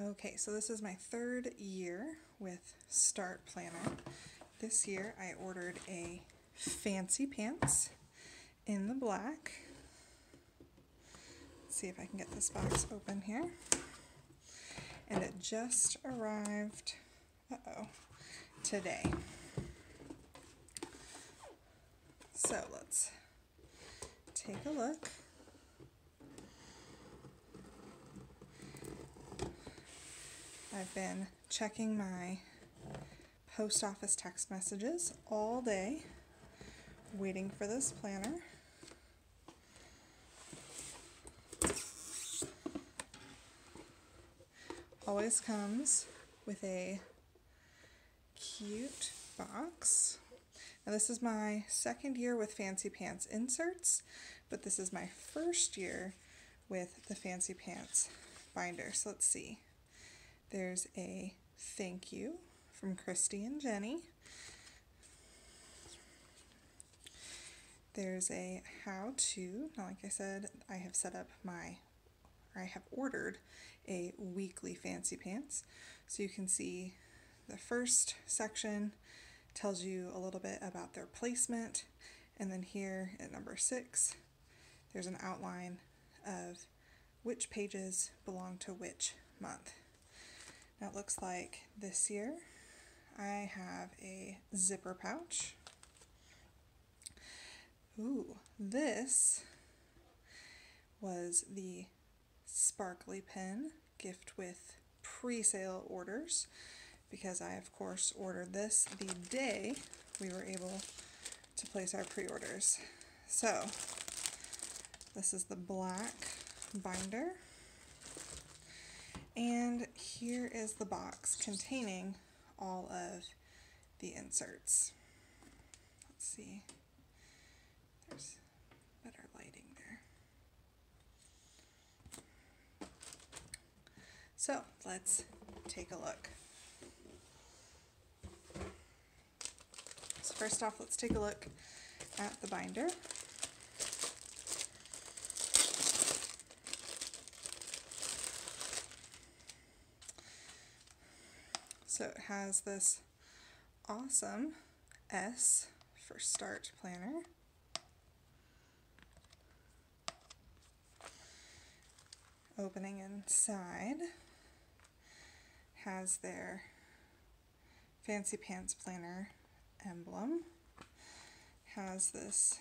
Okay, so this is my third year with STARTplanner. This year I ordered a fancy pants in the black. Let's see if I can get this box open here. And it just arrived, today. So let's take a look. I've been checking my post office text messages all day, waiting for this planner. Always comes with a cute box. Now this is my second year with Fancy Pants inserts, but this is my first year with the Fancy Pants binder. So let's see. There's a thank you from Christy and Jenny. There's a how-to. Now, like I said, I have ordered a weekly Fancy Pants. So you can see the first section tells you a little bit about their placement, and then here at number 6, there's an outline of which pages belong to which month. Now it looks like this year I have a zipper pouch. Ooh, this was the sparkly pen gift with pre-sale orders, because I of course ordered this the day we were able to place our pre-orders. So this is the black binder. And here is the box containing all of the inserts. Let's see. There's better lighting there. So let's take a look. So first off, let's take a look at the binder. So it has this awesome S for STARTplanner. Opening inside has their Fancy Pants Planner emblem. Has this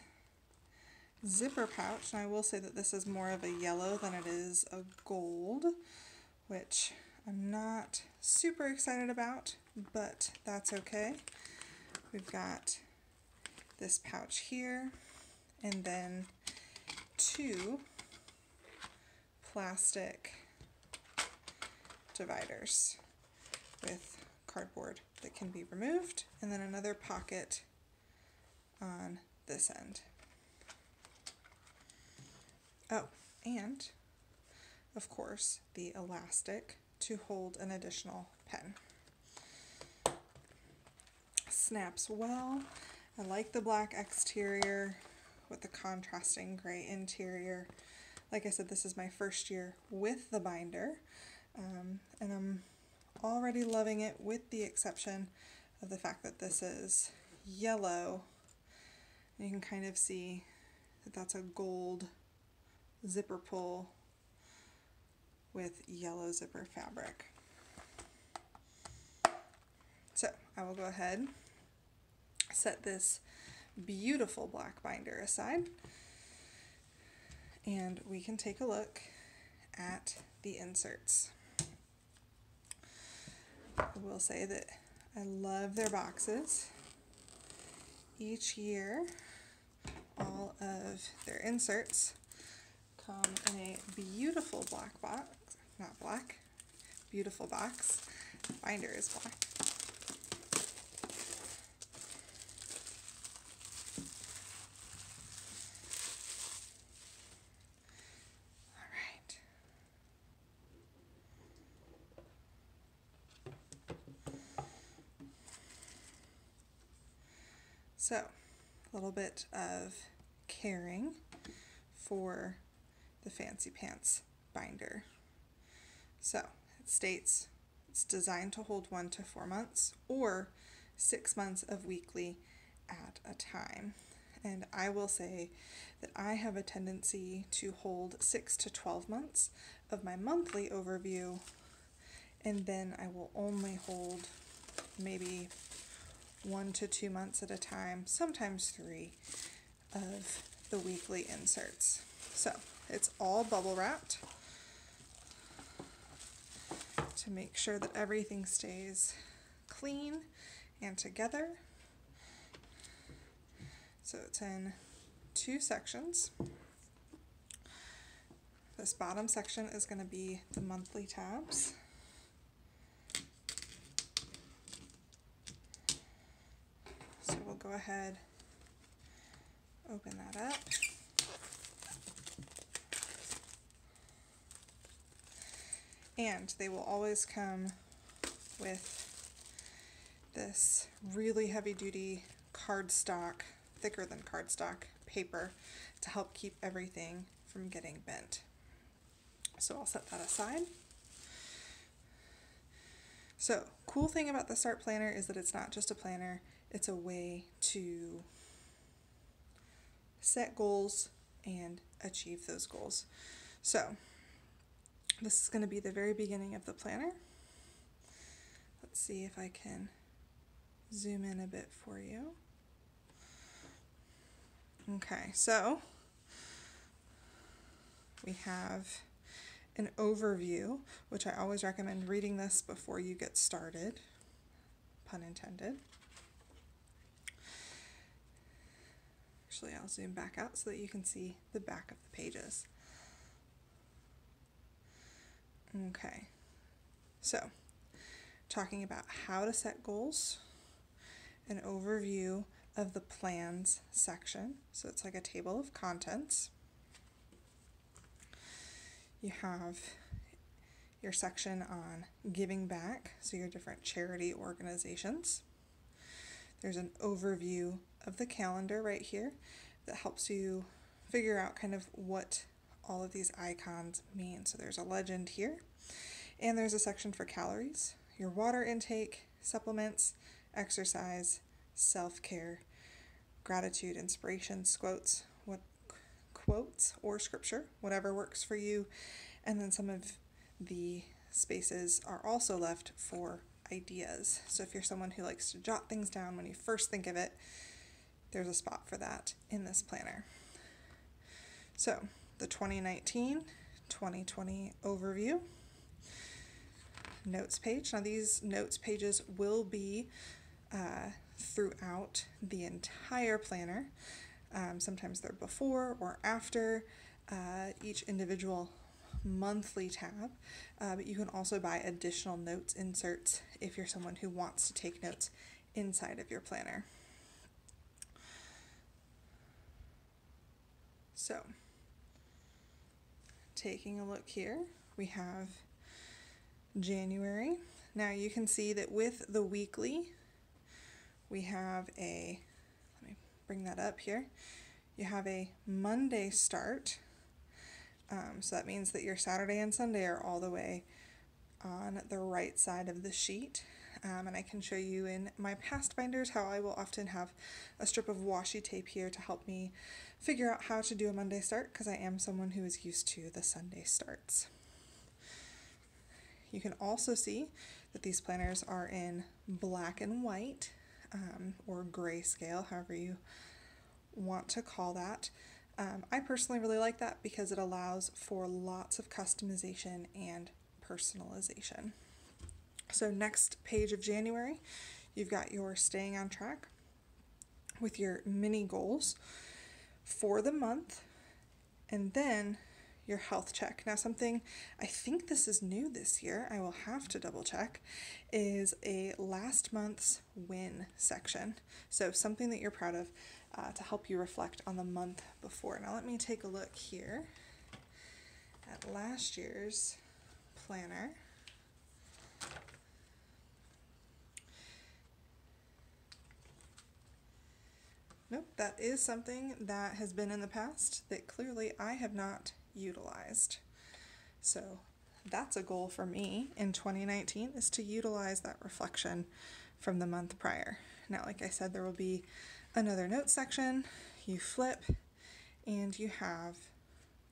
zipper pouch, and I will say that this is more of a yellow than it is a gold, which I'm not super excited about, but that's okay. We've got this pouch here, and then 2 plastic dividers with cardboard that can be removed, and then another pocket on this end. Oh, and of course the elastic to hold an additional pen. Snaps well. I like the black exterior with the contrasting gray interior. Like I said, this is my first year with the binder, and I'm already loving it, with the exception of the fact that this is yellow. And you can kind of see that that's a gold zipper pull with yellow zipper fabric. So I will go ahead, set this beautiful black binder aside, and we can take a look at the inserts. I will say that I love their boxes. Each year, all of their inserts come in a beautiful black box. Not black, beautiful box. The binder is black. All right. So, a little bit of caring for the Fancy Pants binder. So it states it's designed to hold 1 to 4 months or 6 months of weekly at a time. And I will say that I have a tendency to hold 6 to 12 months of my monthly overview, and then I will only hold maybe 1 to 2 months at a time, sometimes 3, of the weekly inserts. So it's all bubble wrapped to make sure that everything stays clean and together. So it's in 2 sections. This bottom section is going to be the monthly tabs. So we'll go ahead, open that up. And they will always come with this really heavy-duty cardstock, thicker than cardstock paper to help keep everything from getting bent. So I'll set that aside. So, cool thing about the Start Planner is that it's not just a planner, it's a way to set goals and achieve those goals. So, this is going to be the very beginning of the planner. Let's see if I can zoom in a bit for you. Okay, so we have an overview, which I always recommend reading this before you get started, pun intended. Actually, I'll zoom back out so that you can see the back of the pages. Okay, so talking about how to set goals, an overview of the plans section, so it's like a table of contents. You have your section on giving back, so your different charity organizations. There's an overview of the calendar right here that helps you figure out kind of what all of these icons mean. So there's a legend here, and there's a section for calories, your water intake, supplements, exercise, self-care, gratitude, inspirations, quotes or scripture, whatever works for you. And then some of the spaces are also left for ideas. So if you're someone who likes to jot things down when you first think of it, there's a spot for that in this planner. So the 2019-2020 overview, notes page. Now these notes pages will be throughout the entire planner. Sometimes they're before or after each individual monthly tab, but you can also buy additional notes inserts if you're someone who wants to take notes inside of your planner. So, taking a look here, we have January. Now you can see that with the weekly, we have a, let me bring that up here, you have a Monday start. So that means that your Saturday and Sunday are all the way on the right side of the sheet. And I can show you in my past binders how I will often have a strip of washi tape here to help me figure out how to do a Monday start, because I am someone who is used to the Sunday starts. You can also see that these planners are in black and white, or grayscale, however you want to call that. I personally really like that because it allows for lots of customization and personalization. So next page of January, you've got your staying on track with your mini goals for the month, and then your health check. Now something, I think this is new this year, I will have to double check, is a last month's win section. So something that you're proud of to help you reflect on the month before. Now let me take a look here at last year's planner. Nope, that is something that has been in the past that clearly I have not utilized. So that's a goal for me in 2019, is to utilize that reflection from the month prior. Now, like I said, there will be another notes section. You flip and you have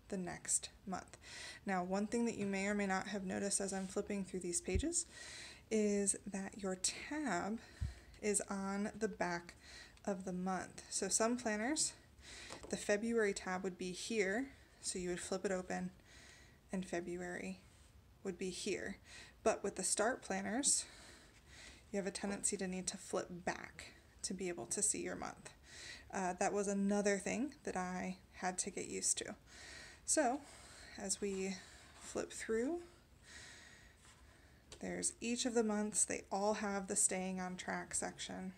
the next month. Now, one thing that you may or may not have noticed as I'm flipping through these pages is that your tab is on the back of the month. So some planners, the February tab would be here, so you would flip it open and February would be here. But with the Start planners, you have a tendency to need to flip back to be able to see your month. That was another thing that I had to get used to. So as we flip through, there's each of the months. They all have the staying on track section.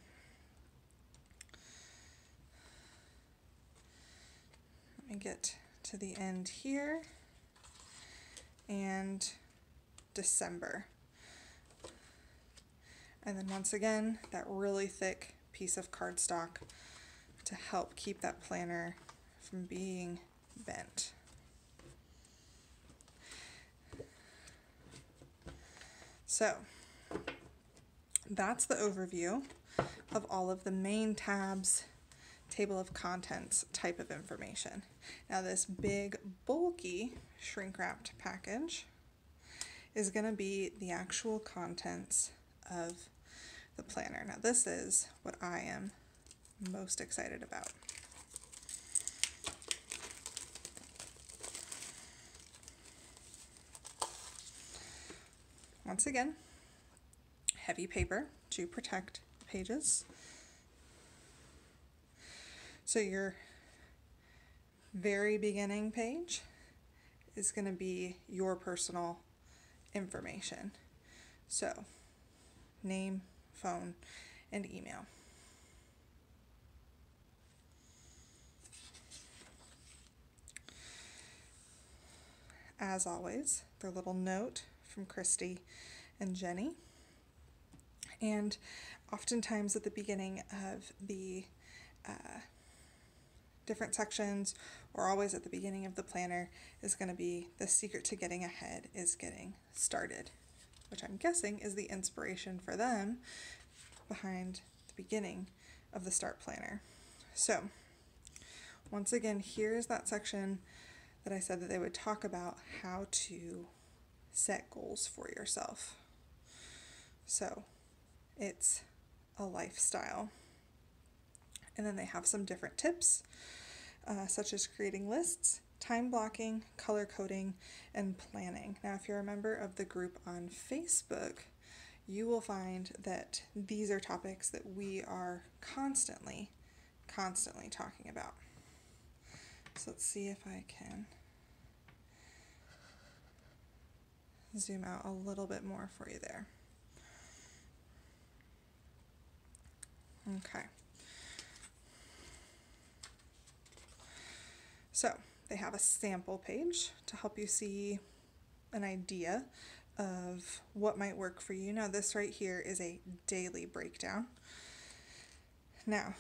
Let me get to the end here, and December. And then once again, that really thick piece of cardstock to help keep that planner from being bent. So that's the overview of all of the main tabs, table of contents type of information. Now this big bulky shrink wrapped package is going to be the actual contents of the planner. Now this is what I am most excited about. Once again, heavy paper to protect the pages. So your very beginning page is going to be your personal information. So name, phone, and email. As always, their little note from Christy and Jenny. And oftentimes at the beginning of the different sections, or always at the beginning of the planner, is going to be the secret to getting ahead is getting started, which I'm guessing is the inspiration for them behind the beginning of the Start Planner. So once again, here's that section that I said that they would talk about how to set goals for yourself. So it's a lifestyle. And then they have some different tips, such as creating lists, time blocking, color coding, and planning. Now, if you're a member of the group on Facebook, you will find that these are topics that we are constantly talking about. So let's see if I can zoom out a little bit more for you there. Okay. So they have a sample page to help you see an idea of what might work for you. Now this right here is a daily breakdown. Now,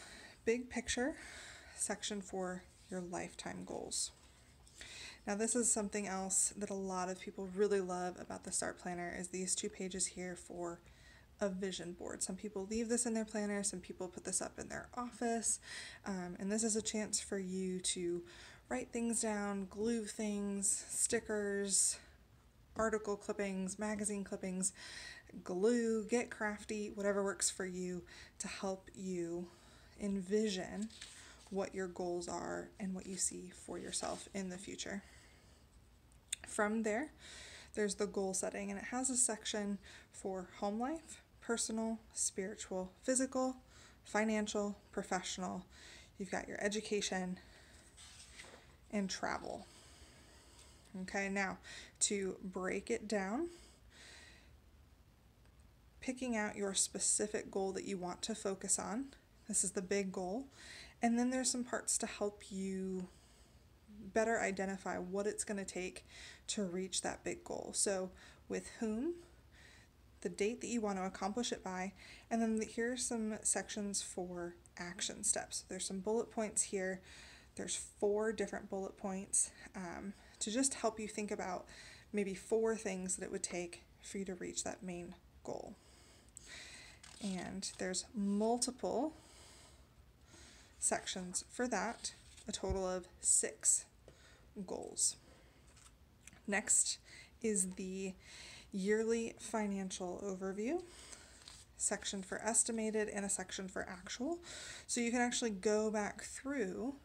big picture section for your lifetime goals. Now this is something else that a lot of people really love about the Start Planner, is these two pages here for a vision board. Some people leave this in their planner, some people put this up in their office, and this is a chance for you to write things down, glue things, stickers, article clippings, magazine clippings, glue, get crafty, whatever works for you to help you envision what your goals are and what you see for yourself in the future. From there, there's the goal setting, and it has a section for home life, personal, spiritual, physical, financial, professional. You've got your education and travel. Okay, now to break it down, picking out your specific goal that you want to focus on. This is the big goal. And then there's some parts to help you better identify what it's going to take to reach that big goal. So with whom, the date that you want to accomplish it by, and then here are some sections for action steps. There's some bullet points here. There's 4 different bullet points to just help you think about maybe 4 things that it would take for you to reach that main goal. And there's multiple sections for that, a total of 6 goals. Next is the yearly financial overview, section for estimated and a section for actual. So you can actually go back through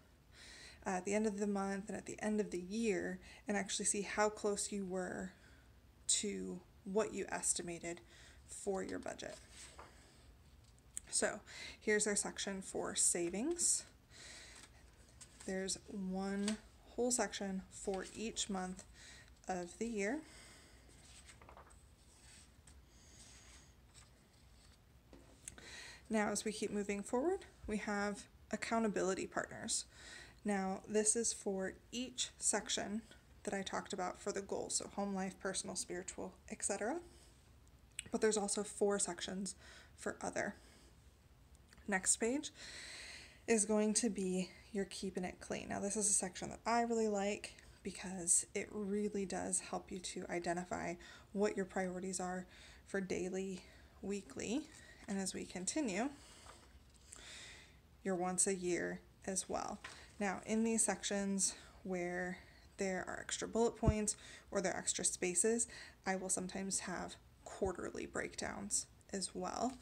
at the end of the month and at the end of the year and actually see how close you were to what you estimated for your budget. So here's our section for savings. There's one whole section for each month of the year. Now, as we keep moving forward, we have accountability partners. Now, this is for each section that I talked about for the goals, so home life, personal, spiritual, etc. But there's also 4 sections for other. Next page is going to be your keeping it clean. Now, this is a section that I really like because it really does help you to identify what your priorities are for daily, weekly, and as we continue, your once a year as well. Now, in these sections where there are extra bullet points or there are extra spaces, I will sometimes have quarterly breakdowns as well.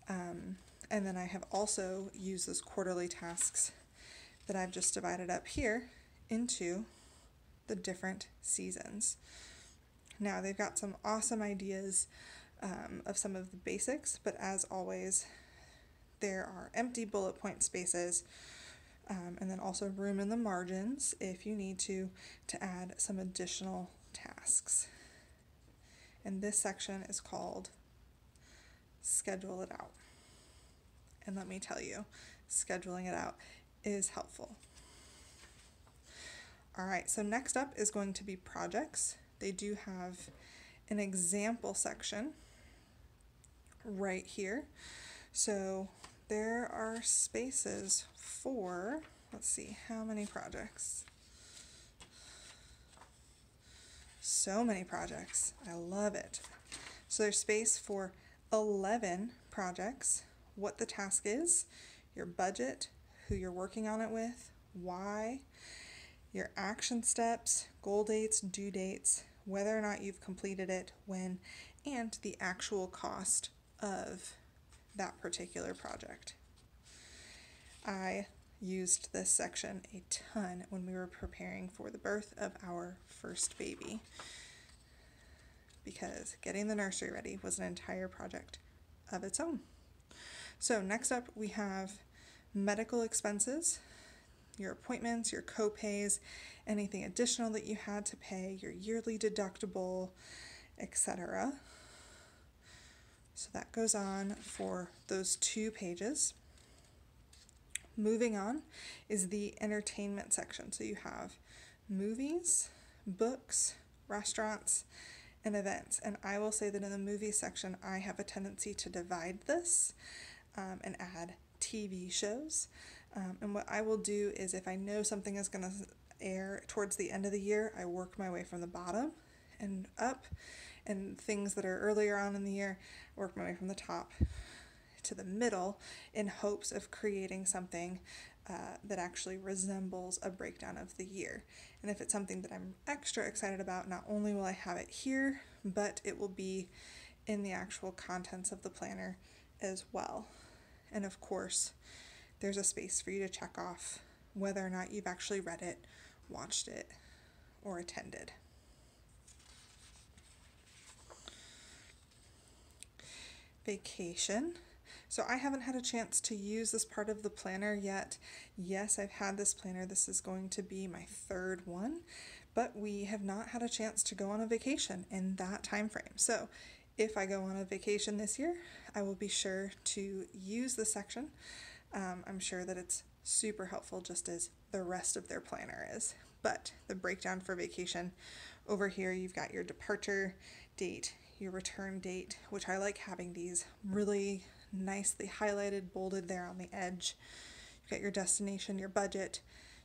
And then I have also used those quarterly tasks that I've just divided up here into the different seasons. Now, they've got some awesome ideas of some of the basics, but as always, there are empty bullet point spaces, and then also room in the margins if you need to add some additional tasks. And this section is called Schedule It Out. And let me tell you, scheduling it out is helpful. All right, so next up is going to be projects. They do have an example section right here. So there are spaces for, let's see, how many projects? So many projects. I love it. So there's space for 11 projects, what the task is, your budget, who you're working on it with, why, your action steps, goal dates, due dates, whether or not you've completed it, when, and the actual cost of that particular project. I used this section a ton when we were preparing for the birth of our first baby because getting the nursery ready was an entire project of its own. So next up we have medical expenses, your appointments, your co-pays, anything additional that you had to pay, your yearly deductible, etc. So that goes on for those 2 pages. Moving on is the entertainment section. So you have movies, books, restaurants, and events. And I will say that in the movie section, I have a tendency to divide this and add TV shows. And what I will do is if I know something is going to air towards the end of the year, I work my way from the bottom and up, and things that are earlier on in the year, work my way from the top to the middle in hopes of creating something that actually resembles a breakdown of the year. And if it's something that I'm extra excited about, not only will I have it here, but it will be in the actual contents of the planner as well. And of course, there's a space for you to check off whether or not you've actually read it, watched it, or attended. Vacation. So I haven't had a chance to use this part of the planner yet. Yes, I've had this planner. This is going to be my 3rd one, but we have not had a chance to go on a vacation in that time frame. So if I go on a vacation this year, I will be sure to use this section. I'm sure that it's super helpful just as the rest of their planner is. But the breakdown for vacation, over here you've got your departure date, your return date, which I like having these really nicely highlighted, bolded there on the edge. You've got your destination, your budget,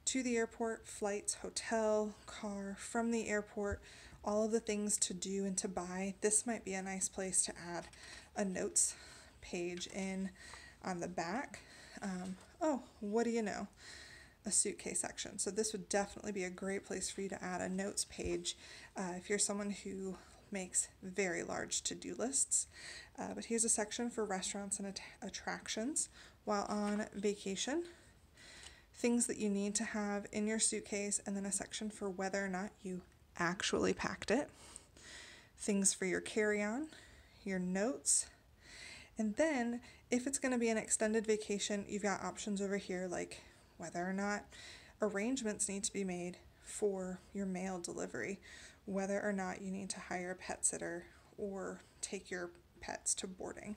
to the airport, flights, hotel, car, from the airport, all of the things to do and to buy, this might be a nice place to add a notes page in on the back. Oh, what do you know? A suitcase section. So this would definitely be a great place for you to add a notes page if you're someone who makes very large to-do lists. But here's a section for restaurants and attractions while on vacation. Things that you need to have in your suitcase, and then a section for whether or not you actually packed it. Things for your carry-on, your notes, and then if it's going to be an extended vacation, you've got options over here like whether or not arrangements need to be made for your mail delivery, whether or not you need to hire a pet sitter or take your pets to boarding.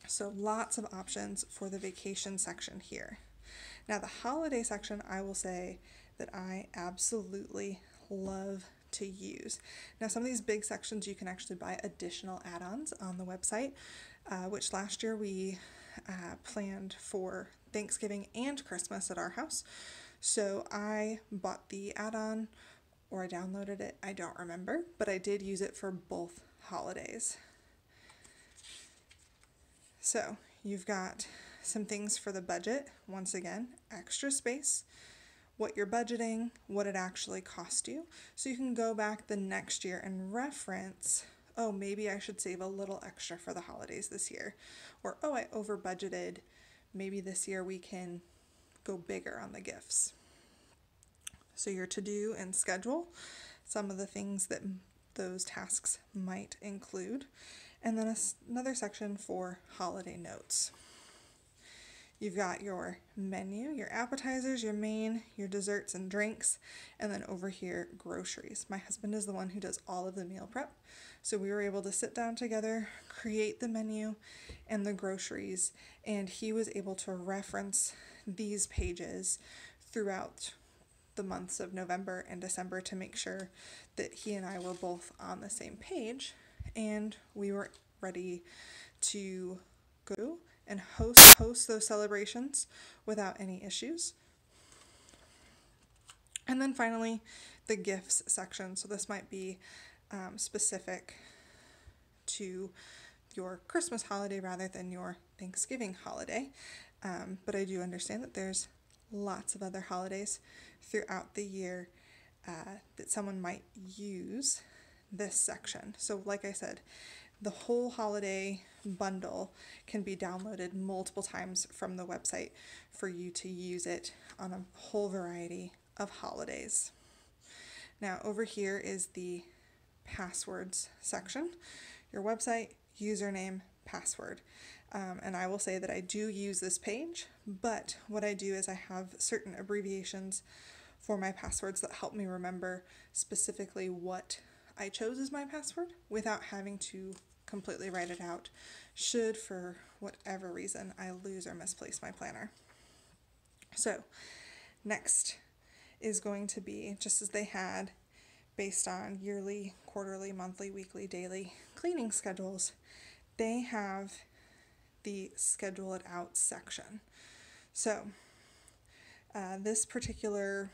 So lots of options for the vacation section here. Now the holiday section, I will say that I absolutely love to use. Now some of these big sections you can actually buy additional add-ons on the website, which last year we planned for Thanksgiving and Christmas at our house. So I bought the add-on, or I downloaded it, I don't remember, but I did use it for both holidays. So you've got some things for the budget. Once again, extra space, what you're budgeting, what it actually cost you. So you can go back the next year and reference, oh, maybe I should save a little extra for the holidays this year. Or, oh, I over budgeted. Maybe this year we can go bigger on the gifts. So your to-do and schedule, some of the things that those tasks might include. And then another section for holiday notes. You've got your menu, your appetizers, your main, your desserts and drinks, and then over here, groceries. My husband is the one who does all of the meal prep, so we were able to sit down together, create the menu and the groceries, and he was able to reference these pages throughout the months of November and December to make sure that he and I were both on the same page, and we were ready to go and host those celebrations without any issues. And then finally, the gifts section. So this might be specific to your Christmas holiday rather than your Thanksgiving holiday. But I do understand that there's lots of other holidays throughout the year that someone might use this section. So like I said, the whole holiday bundle can be downloaded multiple times from the website for you to use it on a whole variety of holidays. Now over here is the passwords section. Your website, username, password. And I will say that I do use this page, but what I do is I have certain abbreviations for my passwords that help me remember specifically what I chose as my password without having to completely write it out should for whatever reason I lose or misplace my planner. So next is going to be, just as they had based on yearly, quarterly, monthly, weekly, daily cleaning schedules, they have the schedule it out section. So this particular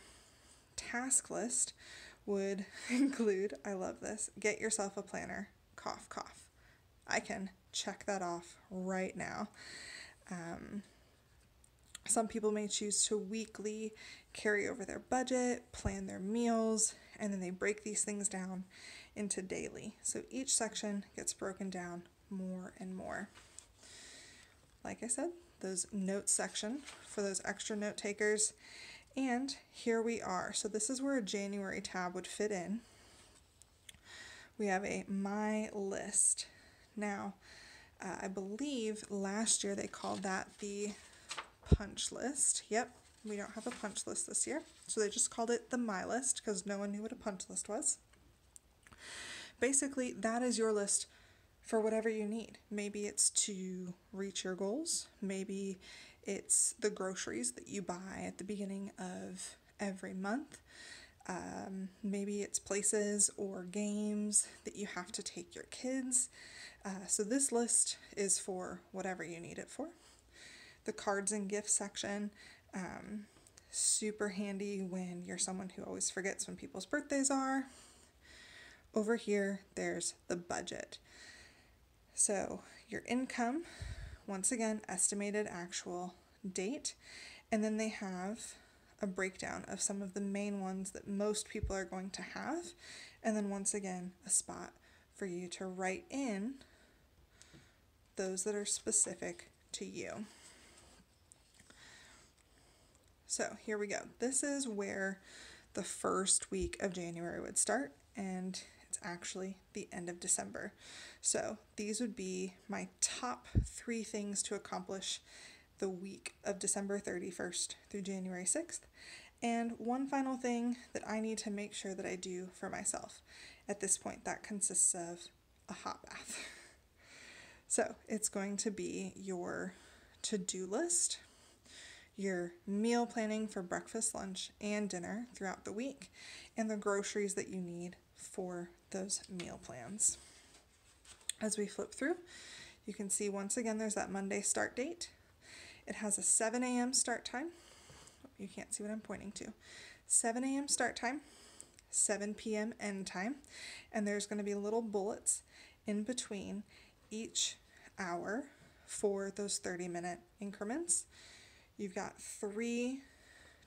task list would include, I love this, get yourself a planner, cough, cough. I can check that off right now. Some people may choose to weekly carry over their budget, plan their meals, and then they break these things down into daily. So each section gets broken down more and more. Like I said, those notes section for those extra note takers. And here we are. So this is where a January tab would fit in. We have a My List. Now, I believe last year they called that the punch list. Yep, we don't have a punch list this year. So they just called it the My List because no one knew what a punch list was. Basically, that is your list for whatever you need. Maybe it's to reach your goals. Maybe it's the groceries that you buy at the beginning of every month. Maybe it's places or games that you have to take your kids. So this list is for whatever you need it for. The cards and gifts section, super handy when you're someone who always forgets when people's birthdays are. Over here, there's the budget. So your income, once again, estimated actual date, and then they have a breakdown of some of the main ones that most people are going to have, and then once again, a spot for you to write in those that are specific to you. So here we go. This is where the first week of January would start, and it's actually the end of December. So these would be my top 3 things to accomplish the week of December 31st through January 6th. And one final thing that I need to make sure that I do for myself. At this point, that consists of a hot bath. So it's going to be your to-do list, your meal planning for breakfast, lunch, and dinner throughout the week, and the groceries that you need for those meal plans. As we flip through, you can see once again there's that Monday start date. It has a 7 a.m. start time. You can't see what I'm pointing to. 7 a.m. start time, 7 p.m. end time, and there's going to be little bullets in between each hour for those 30-minute increments. You've got 3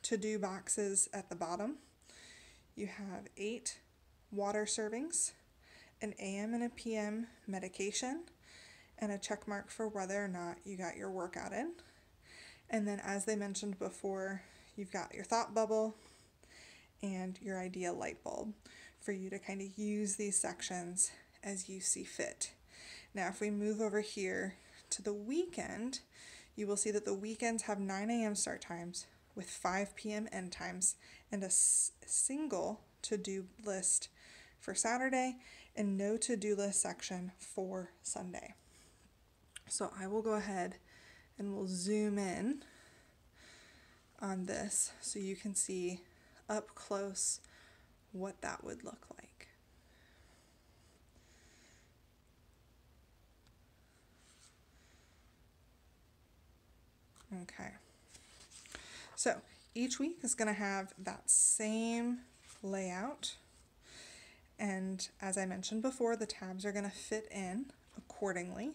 to-do boxes at the bottom. You have 8 water servings, an AM and a PM medication, and a check mark for whether or not you got your workout in. And then, as they mentioned before, you've got your thought bubble and your idea light bulb for you to kind of use these sections as you see fit. Now, if we move over here to the weekend, you will see that the weekends have 9 a.m. start times with 5 p.m. end times and a single to-do list for Saturday and no to-do list section for Sunday. So I will go ahead and we'll zoom in on this so you can see up close what that would look like. Okay, so each week is going to have that same layout, and as I mentioned before, the tabs are going to fit in accordingly.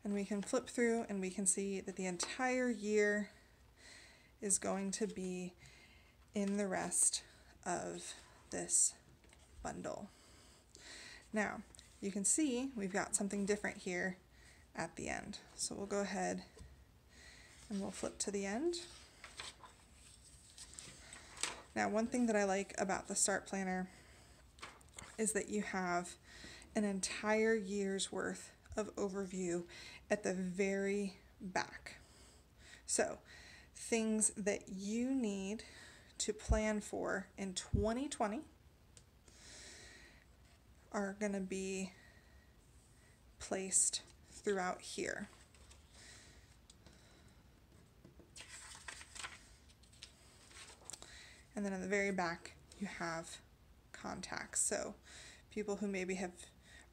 And we can flip through and we can see that the entire year is going to be in the rest of this bundle. Now, you can see we've got something different here at the end. So we'll go ahead and we'll flip to the end. Now, one thing that I like about the Start Planner is that you have an entire year's worth of overview at the very back. So things that you need to plan for in 2020 are going to be placed throughout here. And then in the very back you have contacts. So people who maybe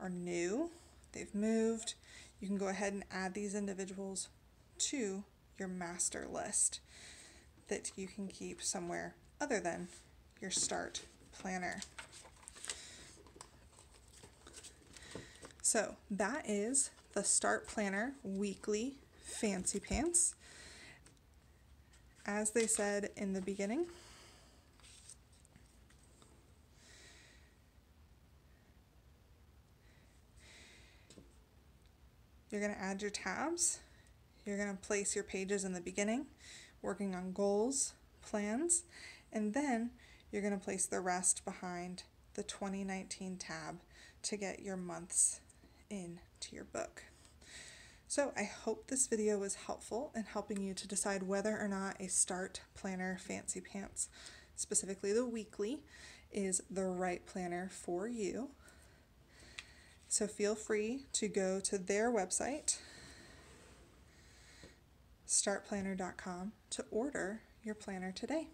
are new, they've moved, you can go ahead and add these individuals to your master list that you can keep somewhere other than your Start Planner. So that is the Start Planner Weekly Fancy Pants. As they said in the beginning, you're going to add your tabs, you're going to place your pages in the beginning, working on goals, plans, and then you're going to place the rest behind the 2019 tab to get your months into your book. So I hope this video was helpful in helping you to decide whether or not a Start Planner Fancy Pants, specifically the weekly, is the right planner for you. So feel free to go to their website, STARTplanner.com, to order your planner today.